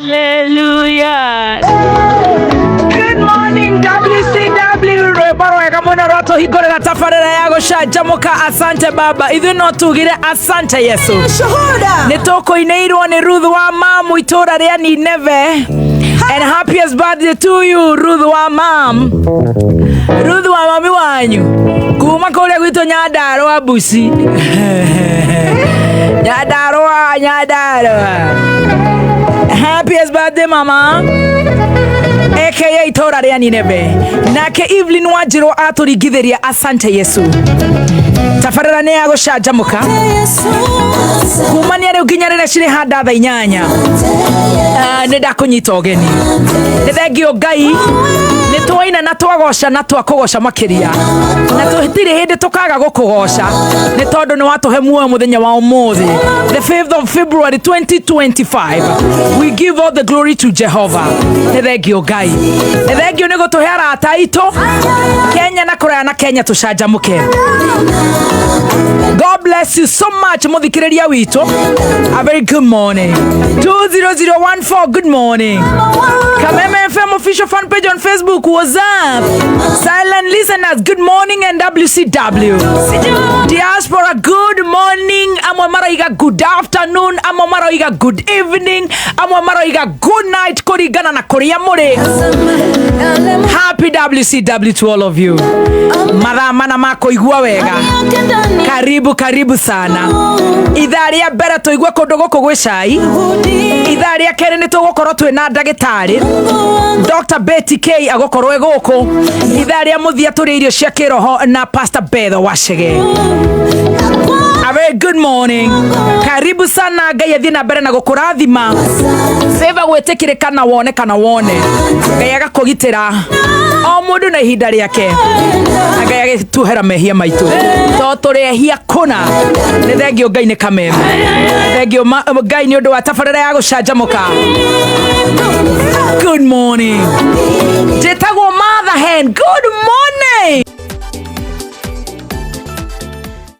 Hallelujah. Good morning, WCW. Roto higore na tafarera yago Canjamuka. Asante Baba, ithu no tugire asante Yesu. Nitoko ineirwo ni Ruth wa mamu itora ria Nineve. And happiest birthday to you, Ruth wa mam. Ruth wa mami wanyu kuma kuria gwito Nyandarua Busi. Nyandarua. Happiest birthday mama. AKA itora ria Nineve. Nake Evelyn Wanjiru aturigithiria asante Yesu. Tafarira ne yago Canjamuka. Kumania riu nginya rire ciri handa tha 8. Ne ndakunyita ogeni. Ne thengio Ngai. Ni twaina na twagoca na twakugoca makiria. Na tuhitire hindi tukaga gukugoca. Ni tondu ni watuhe muoyo muthenya wa umuthi. The 5th of February 2025. We give all the glory to Jehovah. Ne thengio Ngai. Ne thengio ni gutuhe arata itu. Kenya na kuraya na Kenya tucanjamuke. God bless. bless you so much muthikiriria witu. A very good morning. 20014 good morning. Kameme FM official fan page on Facebook. What's up? Silent listeners, good morning, and WCW. Diaspora, good morning. Amwamara good afternoon. Amwamara good evening. Amwamara good night. Korigana na koriyamure. Happy WCW to all of you. Maramana mako igua wega. Karibu sana. Idharia bera to igua kodogo kogwe shai. Idharia kere ni to gokoro twina ndagitari. Dr. Betty K agokorwo egoko. Idharia muthia turi irio cia kiroho na Pastor Betho Wachege. A very good morning. Karibu sana. Ngai athie na mbere na gukurathima. Favor gwetikirika na wone kana wone. Ngai agakugitira o mundu na ihinda riake. Ngai agituhera mehia maitu. To turehia kuna. Ni thengio Ngai ni kameme. Thengio Ngai ni undu wa tabarĩra ya gucanjamuka. Good morning. Jetagwo Mother Hen. Good morning.